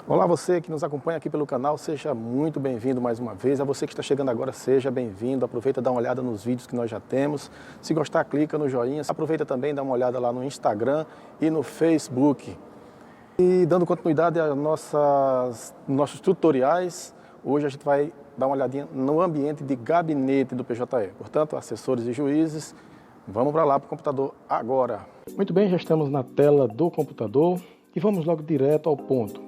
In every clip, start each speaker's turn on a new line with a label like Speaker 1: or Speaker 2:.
Speaker 1: Olá, você que nos acompanha aqui pelo canal, seja muito bem-vindo mais uma vez. A você que está chegando agora, seja bem-vindo. Aproveita e dá uma olhada nos vídeos que nós já temos. Se gostar, clica no joinha. Aproveita também e dá uma olhada lá no Instagram e no Facebook. E dando continuidade aos nossos tutoriais, hoje a gente vai dar uma olhadinha no ambiente de gabinete do PJE. Portanto, assessores e juízes, vamos para lá para o computador agora. Muito bem, já estamos na tela do computador e vamos logo direto ao ponto.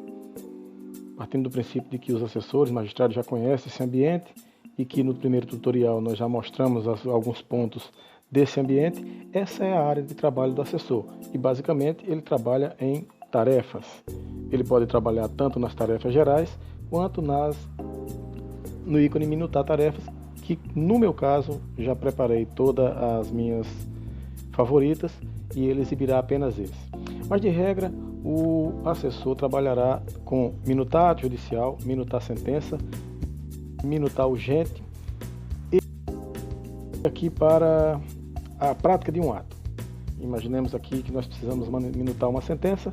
Speaker 1: Partindo do princípio de que os assessores, magistrados já conhecem esse ambiente e que no primeiro tutorial nós já mostramos alguns pontos desse ambiente, essa é a área de trabalho do assessor e basicamente ele trabalha em tarefas. Ele pode trabalhar tanto nas tarefas gerais quanto no ícone minutar tarefas, que no meu caso já preparei todas as minhas favoritas e ele exibirá apenas esse. Mas de regra, o assessor trabalhará com minutar judicial, minutar sentença, minutar urgente e aqui para a prática de um ato. Imaginemos aqui que nós precisamos minutar uma sentença,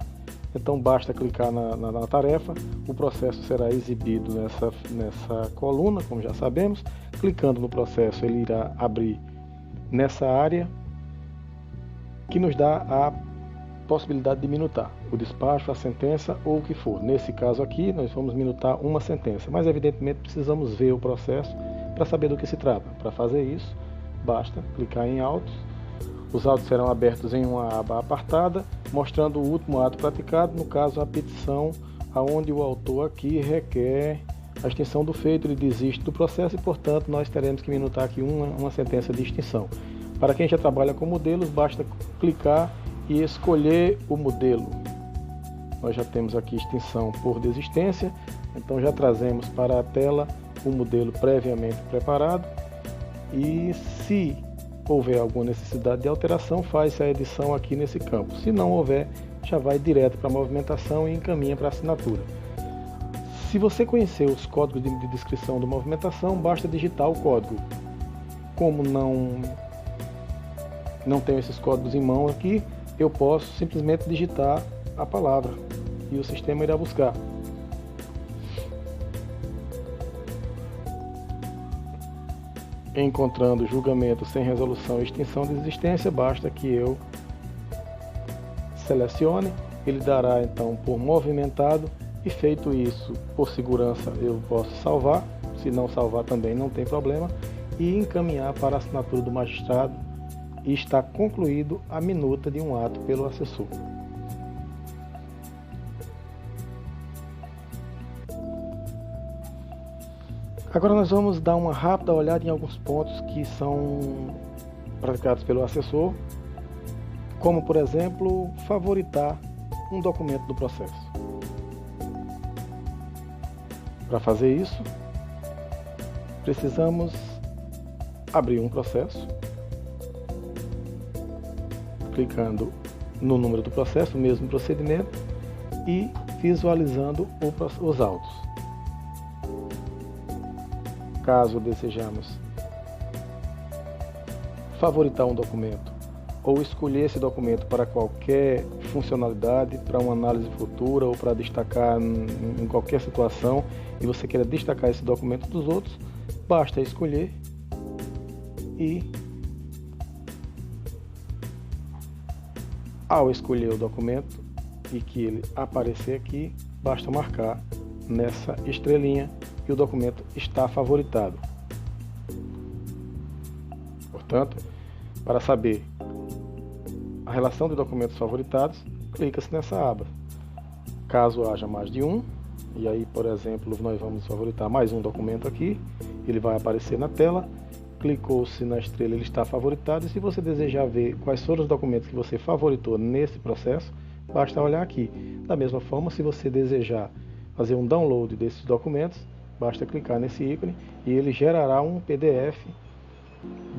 Speaker 1: então basta clicar na tarefa, o processo será exibido nessa coluna, como já sabemos. Clicando no processo, ele irá abrir nessa área que nos dá a possibilidade de minutar o despacho, a sentença ou o que for. Nesse caso aqui, nós vamos minutar uma sentença, mas evidentemente precisamos ver o processo para saber do que se trata. Para fazer isso, basta clicar em autos. Os autos serão abertos em uma aba apartada, mostrando o último ato praticado, no caso a petição, aonde o autor aqui requer a extinção do feito, ele desiste do processo e, portanto, nós teremos que minutar aqui uma sentença de extinção. Para quem já trabalha com modelos, basta clicar e escolher o modelo. Nós já temos aqui extinção por desistência, então já trazemos para a tela o modelo previamente preparado e se houver alguma necessidade de alteração, faz a edição aqui nesse campo. Se não houver, já vai direto para a movimentação e encaminha para a assinatura. Se você conhecer os códigos de descrição da movimentação, basta digitar o código. Como não tenho esses códigos em mão aqui, eu posso simplesmente digitar a palavra e o sistema irá buscar. Encontrando julgamento sem resolução e extinção de desistência, basta que eu selecione, ele dará então por movimentado e feito isso, por segurança, eu posso salvar, se não salvar também não tem problema, e encaminhar para a assinatura do magistrado e está concluído a minuta de um ato pelo assessor. Agora nós vamos dar uma rápida olhada em alguns pontos que são praticados pelo assessor, como por exemplo, favoritar um documento do processo. Para fazer isso, precisamos abrir um processo, clicando no número do processo, o mesmo procedimento, e visualizando os autos. Caso desejamos favoritar um documento ou escolher esse documento para qualquer funcionalidade, para uma análise futura ou para destacar em qualquer situação e você queira destacar esse documento dos outros, basta escolher e ao escolher o documento e que ele aparecer aqui, basta marcar nessa estrelinha e o documento está favoritado. Portanto, para saber a relação de documentos favoritados, clica-se nessa aba. Caso haja mais de um, e aí, por exemplo, nós vamos favoritar mais um documento aqui, ele vai aparecer na tela. Clicou-se na estrela, ele está favoritado, e se você desejar ver quais foram os documentos que você favoritou nesse processo, basta olhar aqui. Da mesma forma, se você desejar fazer um download desses documentos, basta clicar nesse ícone e ele gerará um PDF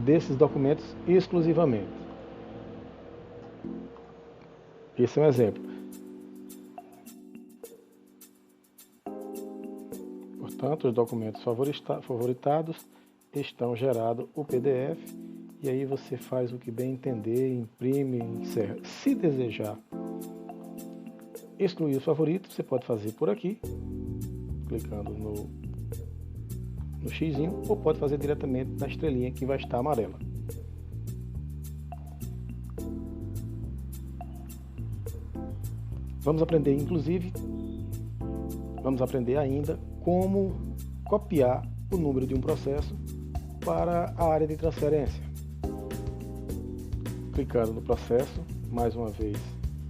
Speaker 1: desses documentos exclusivamente. Esse é um exemplo. Portanto, os documentos favoritados estão gerado o PDF e aí você faz o que bem entender, imprime, encerra. Se desejar excluir os favoritos, você pode fazer por aqui, clicando no xizinho, ou pode fazer diretamente na estrelinha que vai estar amarela. Vamos aprender ainda como copiar o número de um processo para a área de transferência. Clicando no processo, mais uma vez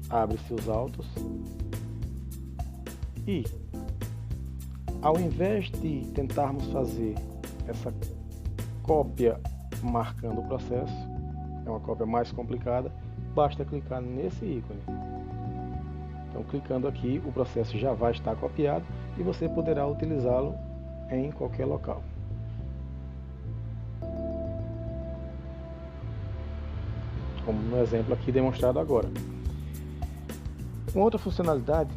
Speaker 1: abre-se os autos e, ao invés de tentarmos fazer essa cópia marcando o processo, é uma cópia mais complicada, basta clicar nesse ícone. Então, clicando aqui, o processo já vai estar copiado e você poderá utilizá-lo em qualquer local. Como no exemplo aqui demonstrado agora. Uma outra funcionalidade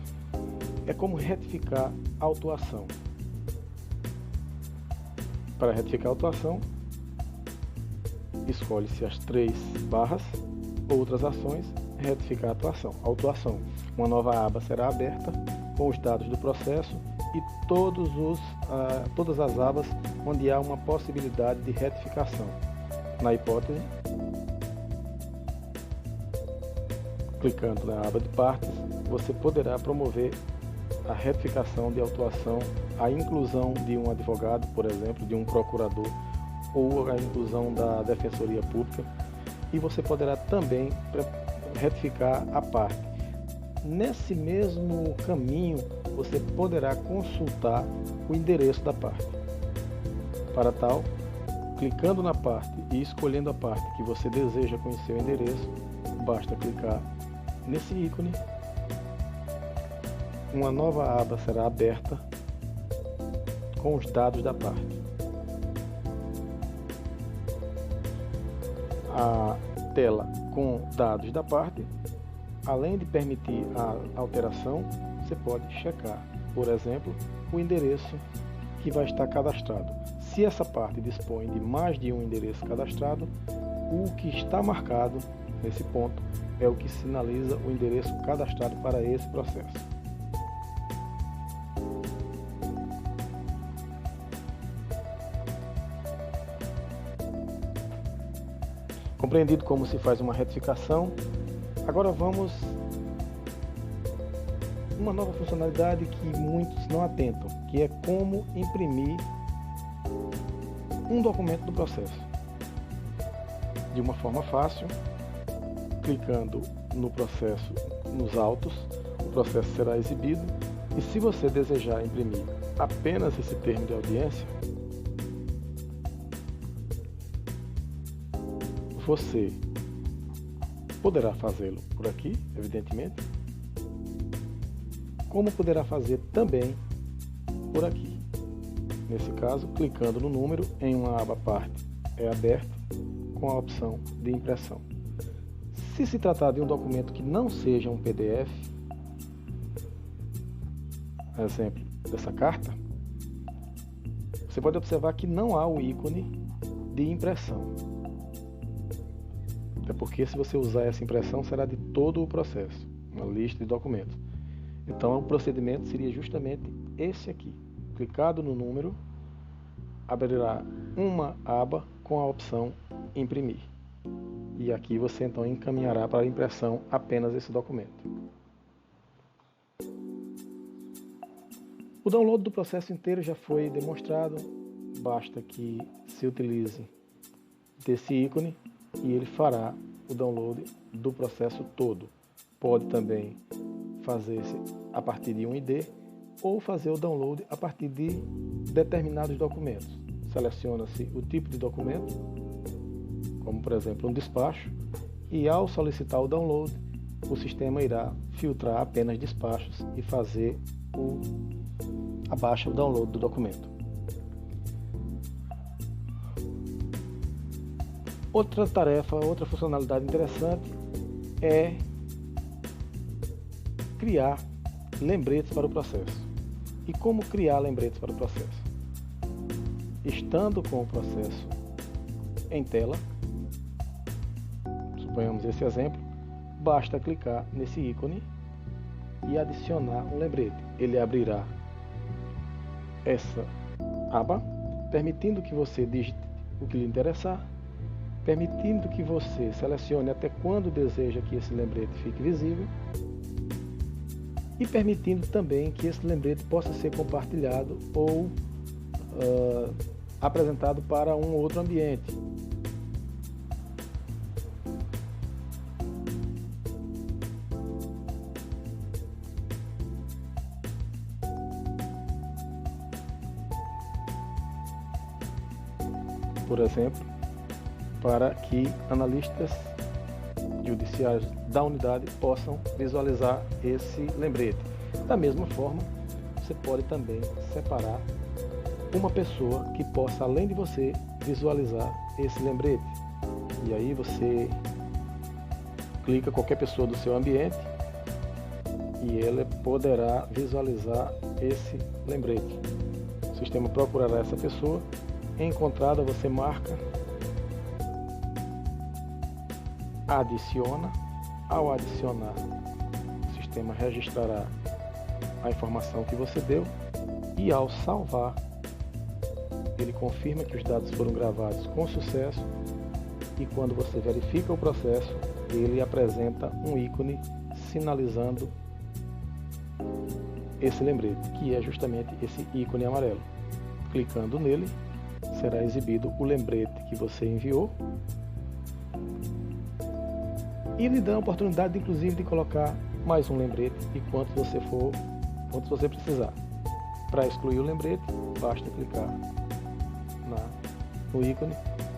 Speaker 1: é como retificar a autuação. Para retificar a autuação, escolhe-se as 3 barras, outras ações, retificar a autuação. Uma nova aba será aberta com os dados do processo e todas as abas onde há uma possibilidade de retificação. Na hipótese, clicando na aba de partes, você poderá promover a retificação de autuação, a inclusão de um advogado, por exemplo, de um procurador, ou a inclusão da Defensoria Pública, e você poderá também retificar a parte. Nesse mesmo caminho, você poderá consultar o endereço da parte. Para tal, clicando na parte e escolhendo a parte que você deseja conhecer o endereço, basta clicar nesse ícone. Uma nova aba será aberta com os dados da parte. A tela com dados da parte, além de permitir a alteração, você pode checar, por exemplo, o endereço que vai estar cadastrado. Se essa parte dispõe de mais de um endereço cadastrado, o que está marcado nesse ponto é o que sinaliza o endereço cadastrado para esse processo. Compreendido como se faz uma retificação, agora vamos uma nova funcionalidade que muitos não atentam, que é como imprimir um documento do processo. De uma forma fácil, clicando no processo, nos autos, o processo será exibido e se você desejar imprimir apenas esse termo de audiência, você poderá fazê-lo por aqui, evidentemente, como poderá fazer também por aqui. Nesse caso, clicando no número em uma aba parte é aberto com a opção de impressão. Se se tratar de um documento que não seja um PDF, exemplo dessa carta, você pode observar que não há o ícone de impressão. Até porque se você usar essa impressão será de todo o processo, uma lista de documentos. Então o procedimento seria justamente esse aqui. Clicado no número, abrirá uma aba com a opção imprimir. E aqui você então encaminhará para a impressão apenas esse documento. O download do processo inteiro já foi demonstrado, basta que se utilize desse ícone e ele fará o download do processo todo. Pode também fazer-se a partir de um ID ou fazer o download a partir de determinados documentos. Seleciona-se o tipo de documento, como por exemplo um despacho, e ao solicitar o download, o sistema irá filtrar apenas despachos e fazer o download do documento. Outra tarefa, outra funcionalidade interessante é criar lembretes para o processo. E como criar lembretes para o processo? Estando com o processo em tela, suponhamos esse exemplo, basta clicar nesse ícone e adicionar um lembrete. Ele abrirá essa aba, permitindo que você digite o que lhe interessar, permitindo que você selecione até quando deseja que esse lembrete fique visível e permitindo também que esse lembrete possa ser compartilhado ou apresentado para um outro ambiente. Por exemplo, para que analistas judiciários da unidade possam visualizar esse lembrete. Da mesma forma, você pode também separar uma pessoa que possa, além de você, visualizar esse lembrete. E aí você clica qualquer pessoa do seu ambiente e ela poderá visualizar esse lembrete. O sistema procurará essa pessoa. Encontrada, você marca, adiciona. Ao adicionar, o sistema registrará a informação que você deu e ao salvar, ele confirma que os dados foram gravados com sucesso e quando você verifica o processo, ele apresenta um ícone sinalizando esse lembrete, que é justamente esse ícone amarelo. Clicando nele, será exibido o lembrete que você enviou e lhe dá a oportunidade, inclusive, de colocar mais um lembrete e quantos você precisar. Para excluir o lembrete, basta clicar no ícone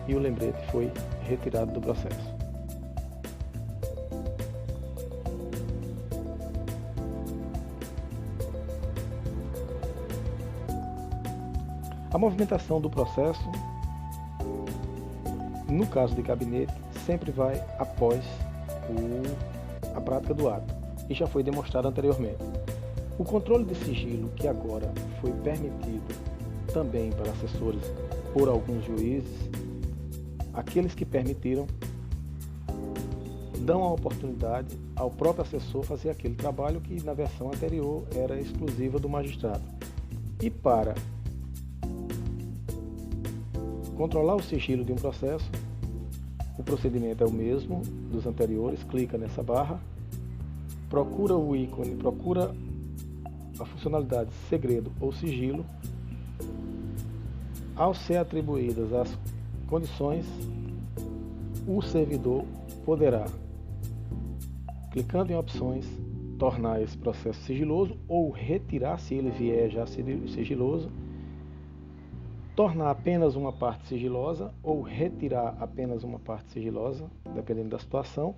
Speaker 1: e o lembrete foi retirado do processo. A movimentação do processo, no caso de gabinete, sempre vai após a prática do ato, e já foi demonstrado anteriormente. O controle de sigilo, que agora foi permitido também para assessores por alguns juízes, aqueles que permitiram, dão a oportunidade ao próprio assessor fazer aquele trabalho que na versão anterior era exclusiva do magistrado. E para controlar o sigilo de um processo, o procedimento é o mesmo dos anteriores. Clica nessa barra, procura o ícone, procura a funcionalidade segredo ou sigilo. Ao ser atribuídas as condições, o servidor poderá, clicando em opções, tornar esse processo sigiloso ou retirar, se ele vier já sigiloso, tornar apenas uma parte sigilosa ou retirar apenas uma parte sigilosa, dependendo da situação,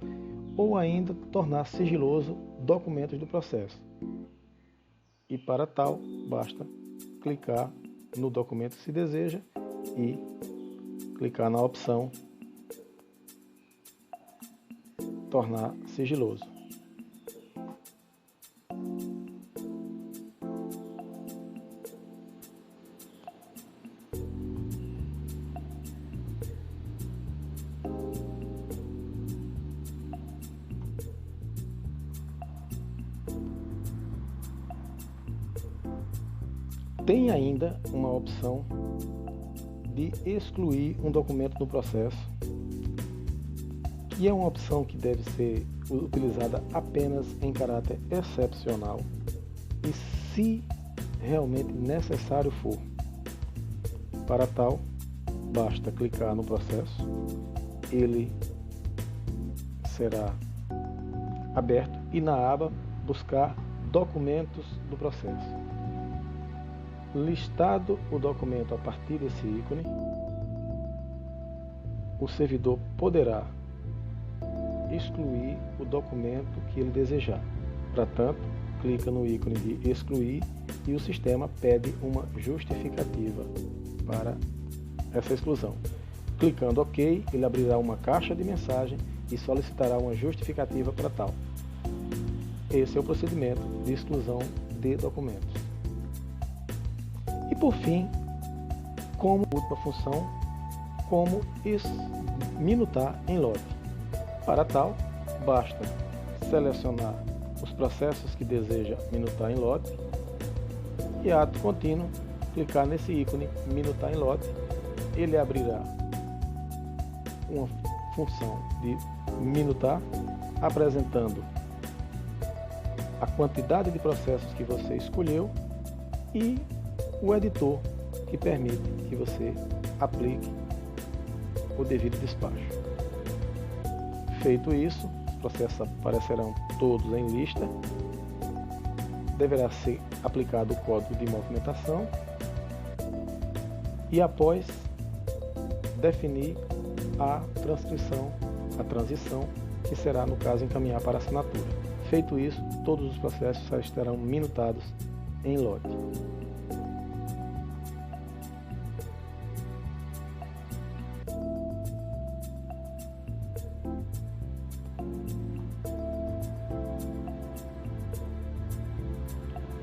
Speaker 1: ou ainda tornar sigiloso documentos do processo. E para tal, basta clicar no documento que se deseja e clicar na opção tornar sigiloso. Tem ainda uma opção de excluir um documento do processo, que é uma opção que deve ser utilizada apenas em caráter excepcional e se realmente necessário for. Para tal, basta clicar no processo, ele será aberto e na aba buscar documentos do processo. Listado o documento a partir desse ícone, o servidor poderá excluir o documento que ele desejar. Para tanto, clica no ícone de excluir e o sistema pede uma justificativa para essa exclusão. Clicando OK, ele abrirá uma caixa de mensagem e solicitará uma justificativa para tal. Esse é o procedimento de exclusão de documentos. E por fim, como última função, como minutar em lote. Para tal, basta selecionar os processos que deseja minutar em lote e ato contínuo, clicar nesse ícone minutar em lote, ele abrirá uma função de minutar, apresentando a quantidade de processos que você escolheu e o editor que permite que você aplique o devido despacho. Feito isso, os processos aparecerão todos em lista, deverá ser aplicado o código de movimentação e após definir a transição, que será, no caso, encaminhar para a assinatura. Feito isso, todos os processos estarão minutados em lote.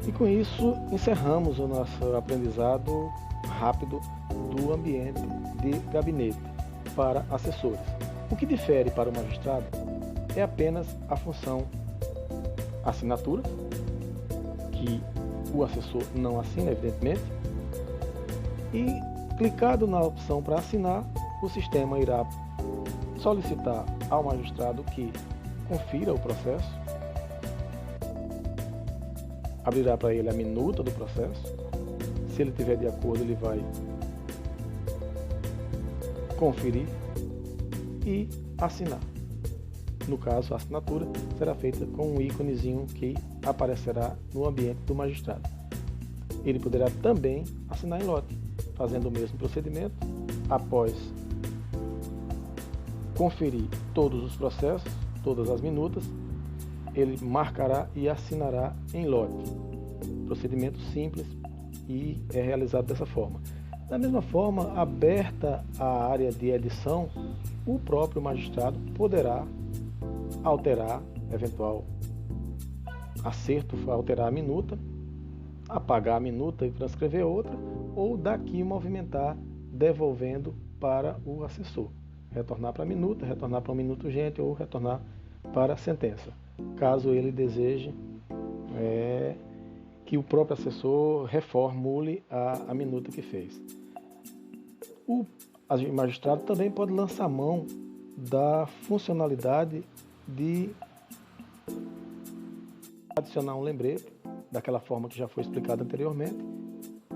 Speaker 1: E com isso, encerramos o nosso aprendizado rápido do ambiente de gabinete para assessores. O que difere para o magistrado é apenas a função assinatura, que o assessor não assina, evidentemente, e clicado na opção para assinar, o sistema irá solicitar ao magistrado que confira o processo, abrirá para ele a minuta do processo. Se ele estiver de acordo, ele vai conferir e assinar. No caso, a assinatura será feita com um íconezinho que aparecerá no ambiente do magistrado. Ele poderá também assinar em lote, fazendo o mesmo procedimento. Após conferir todos os processos, todas as minutas, ele marcará e assinará em lote. Procedimento simples e é realizado dessa forma. Da mesma forma, aberta a área de edição, o próprio magistrado poderá alterar eventual acerto, alterar a minuta, apagar a minuta e transcrever outra, ou daqui movimentar, devolvendo para o assessor. Retornar para a minuta, retornar para um minuto urgente ou retornar para a sentença. Caso ele deseje que o próprio assessor reformule a minuta que fez. O magistrado também pode lançar mão da funcionalidade de adicionar um lembrete, daquela forma que já foi explicado anteriormente,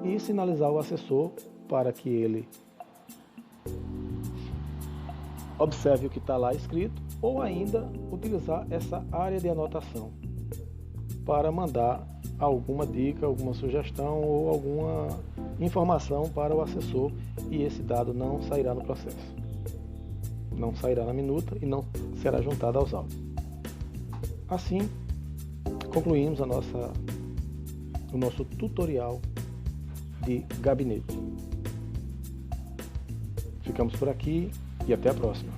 Speaker 1: e sinalizar o assessor para que ele observe o que está lá escrito, ou ainda utilizar essa área de anotação para mandar alguma dica, alguma sugestão ou alguma informação para o assessor, e esse dado não sairá no processo, não sairá na minuta e não será juntado aos autos. Assim, concluímos o nosso tutorial de gabinete. Ficamos por aqui e até a próxima.